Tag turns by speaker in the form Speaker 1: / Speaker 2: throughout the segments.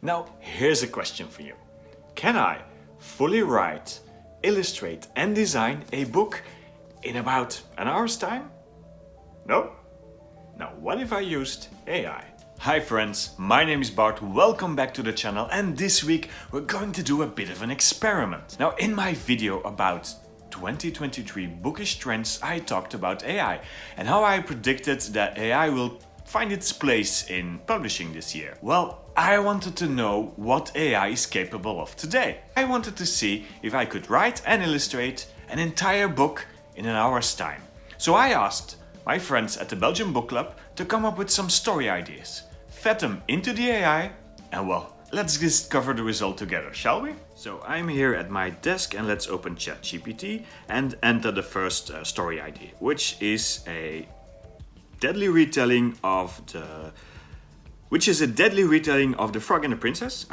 Speaker 1: Now, here's a question for you. Can I fully write, illustrate and design a book in about an hour's time? No? Now, what if I used AI? Hi friends, my name is Bart, welcome back to the channel, and this week we're going to do a bit of an experiment. Now, in my video about 2023 bookish trends, I talked about AI and how I predicted that AI will find its place in publishing this year. Well, I wanted to know what AI is capable of today. I wanted to see if I could write and illustrate an entire book in an hour's time. So I asked my friends at the Belgian Book Club to come up with some story ideas, fed them into the AI, and well, let's discover the result together, shall we? So I'm here at my desk and let's open ChatGPT and enter the first story idea, which is a deadly retelling of the Frog and the Princess.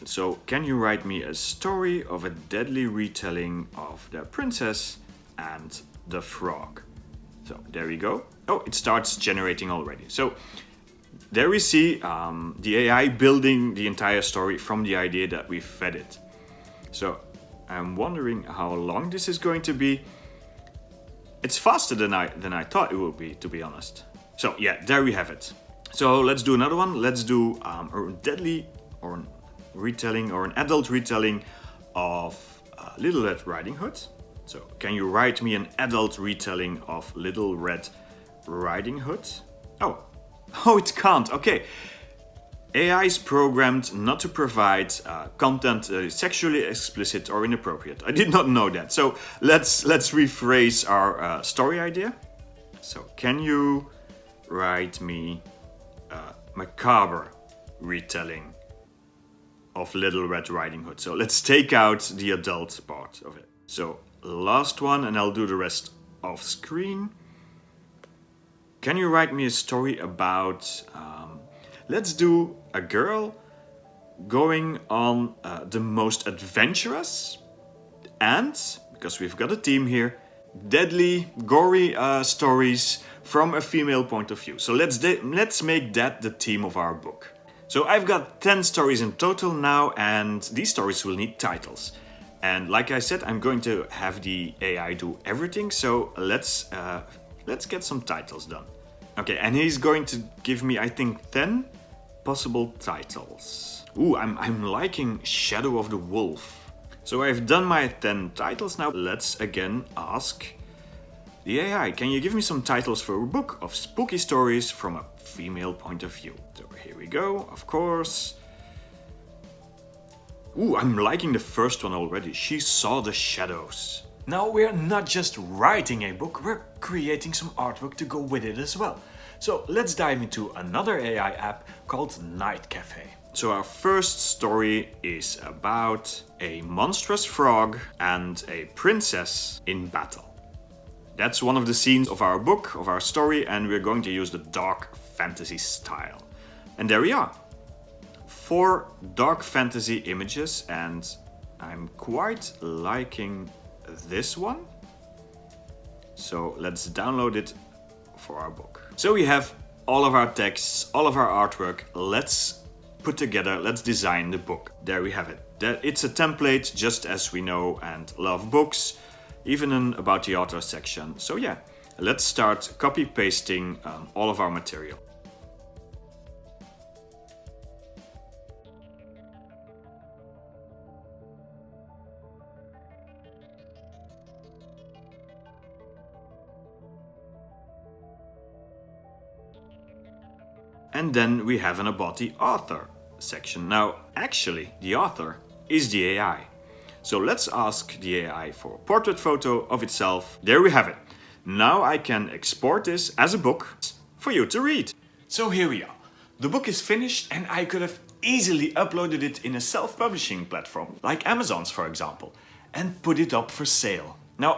Speaker 1: So can you write me a story of a deadly retelling of the Princess and the Frog? So there we go. Oh, it starts generating already. So there we see the AI building the entire story from the idea that we fed it. So I'm wondering how long this is going to be. It's faster than I thought it would be, to be honest. So yeah, there we have it. So let's do another one. Let's do a deadly or an retelling or an adult retelling of Little Red Riding Hood. So can you write me an adult retelling of Little Red Riding Hood? Oh, it can't. Okay. AI is programmed not to provide content sexually explicit or inappropriate. I did not know that. So let's rephrase our story idea. So can you write me a macabre retelling of Little Red Riding Hood? So let's take out the adult part of it. So last one, and I'll do the rest off screen. Can you write me a story about, let's do a girl going on the most adventurous and, because we've got a theme here, deadly, gory stories from a female point of view. So let's make that the theme of our book. So I've got 10 stories in total now, and these stories will need titles. And like I said, I'm going to have the AI do everything. So let's get some titles done. Okay, and he's going to give me, I think, 10 possible titles. Ooh, I'm liking Shadow of the Wolf. So I've done my 10 titles now. Let's again ask the AI, can you give me some titles for a book of spooky stories from a female point of view? So here we go, of course. Ooh, I'm liking the first one already. She Saw the Shadows. Now we're not just writing a book, we're creating some artwork to go with it as well. So let's dive into another AI app called Night Cafe. So our first story is about a monstrous frog and a princess in battle. That's one of the scenes of our book, of our story, and we're going to use the dark fantasy style. And there we are. 4 dark fantasy images, and I'm quite liking this one. So let's download it for our book. So we have all of our texts, all of our artwork. Let's put together, let's design the book. There we have it. It's a template, just as we know and love books, even in about the author section. So yeah, let's start copy pasting all of our material. And then we have an about the author section. Now, actually, the author is the AI. So let's ask the AI for a portrait photo of itself. There we have it. Now I can export this as a book for you to read. So here we are. The book is finished, and I could have easily uploaded it in a self-publishing platform, like Amazon's for example, and put it up for sale. Now,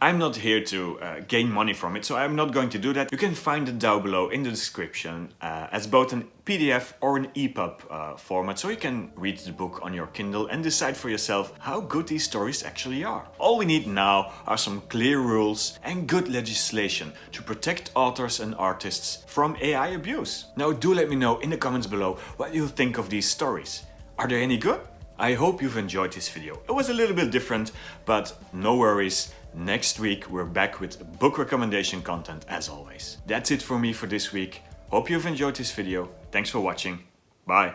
Speaker 1: I'm not here to gain money from it, so I'm not going to do that. You can find it down below in the description as both an PDF or an EPUB format, so you can read the book on your Kindle and decide for yourself how good these stories actually are. All we need now are some clear rules and good legislation to protect authors and artists from AI abuse. Now do let me know in the comments below what you think of these stories. Are they any good? I hope you've enjoyed this video. It was a little bit different, but no worries. Next week we're back with book recommendation content as always. That's it for me for this week. Hope you've enjoyed this video. Thanks for watching. Bye.